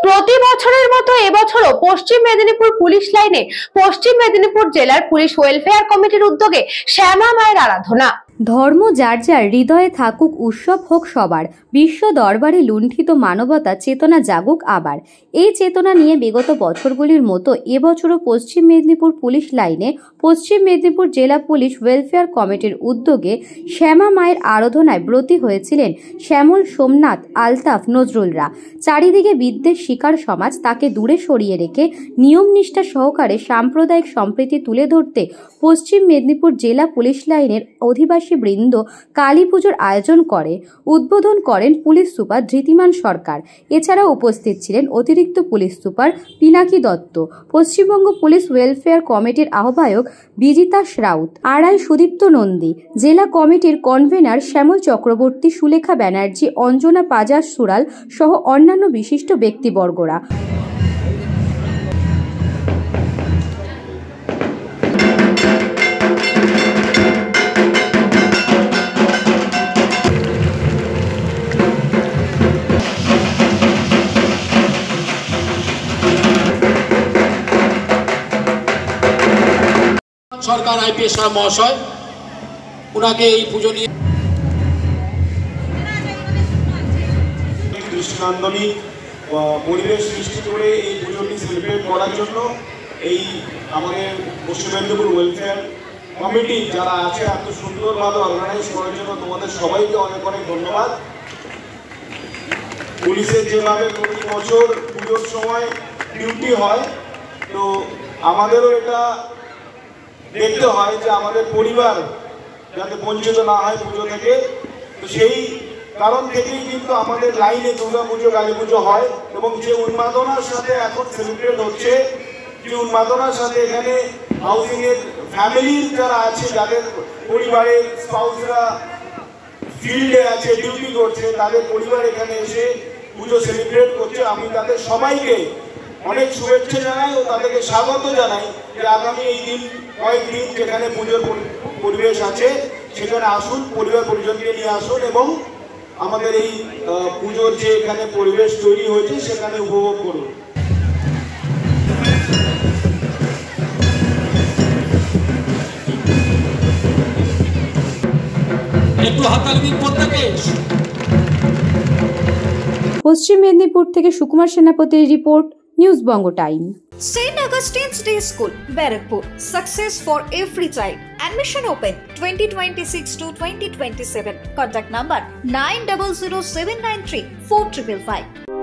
প্রতি বছরের মতো এবছরও পশ্চিম মেদিনীপুর পুলিশ লাইনে পশ্চিম মেদিনীপুর জেলার পুলিশ ওয়েলফেয়ার কমিটির উদ্যোগে শ্যামা মায়ের আরাধনা। ধর্ম যার যার হৃদয়ে থাকুক, উৎসব হোক সবার, বিশ্ব দরবারে লুণ্ঠিত মানবতা চেতনা জাগুক আবার। এই চেতনা নিয়ে বিগত বছরগুলির মতো এবছরও পশ্চিম মেদিনীপুর পুলিশ লাইনে পশ্চিম মেদিনীপুর জেলা পুলিশ ওয়েলফেয়ার কমিটির উদ্যোগে শ্যামা মায়ের আরাধনায় ব্রতী হয়েছিলেন শ্যামল, সোমনাথ, আলতাফ, নজরুলরা। চারিদিকে বিদ্বেষ শিকার সমাজ, তাকে দূরে সরিয়ে রেখে নিয়ম নিষ্ঠা সহকারে সাম্প্রদায়িক সম্প্রীতি তুলে ধরতে পশ্চিম মেদিনীপুর জেলা পুলিশ লাইনের অধিবাসী বৃন্দ কালী পুজোর আয়োজন করে। উদ্বোধন করেন পুলিশ সুপার ধৃতিমান সরকার। এছাড়াও উপস্থিত ছিলেন অতিরিক্ত police super Pinaki Dutta, Paschimbanga police welfare কমিটির আহ্বায়ক বিজিতাস রাউত, আড়াই সুদীপ্ত নন্দী, জেলা কমিটির কনভেনার শ্যামল চক্রবর্তী, সুলেখা ব্যানার্জি, অঞ্জনা পাজার সুরাল সহ অন্যান্য বিশিষ্ট ব্যক্তিবর্গরা। সরকার আইপিএস মহাশয় ওনাকে এই পুজো নিয়ে দৃষ্টিনন্দনী পরিবেশ সৃষ্টি করে এই পুজোটি সেলিব্রেট করার জন্য এই আমাদের পশ্চিম মেদিনীপুর ওয়েলফেয়ার কমিটি যারা আছে এত সুন্দরভাবে অর্গানাইজ করার জন্য তোমাদের সবাইকে অনেক অনেক ধন্যবাদ। পুলিশের যেভাবে প্রতি বছর পুজোর সময় ডিউটি হয়, তো আমাদেরও এটা দেখতে হয় যে আমাদের পরিবার যাতে বঞ্চিত না হয় পুজো থেকে। তো সেই কারণ থেকেই কিন্তু আমাদের লাইনে দুর্গা পুজো, কালী পুজো হয় এবং যে উন্মাদনার সাথে এখন সেলিব্রেট হচ্ছে, যে উন্মাদনার সাথে এখানে হাউজিংয়ের ফ্যামিলির যারা আছে, যাদের পরিবারের স্পাউসরা ফিল্ডে আছে, ডিউটি করছে, তাদের পরিবার এখানে এসে পুজো সেলিব্রেট করছে। আমি তাদের সবাইকে অনেক শুভেচ্ছা জানাই ও তাদেরকে স্বাগত জানাই যে আগামী এই দিন কয়েকদিন যেখানে পুজোর পরিবেশ আছে সেখানে আসুন, পরিবার পরিজনকে নিয়ে আসুন এবং আমাদের এই পুজোর যে এখানে পরিবেশ তৈরি হয়েছে সেখানে উপভোগ করুন। একটু হাততালি প্রত্যেকে। পশ্চিম মেদিনীপুর থেকে সুকুমার সেনাপতির report, news Banga time. St. Augustine's Day School, Barakpur. Success for every child. Admission open 2026 to 2027. Contact number 900793 4555.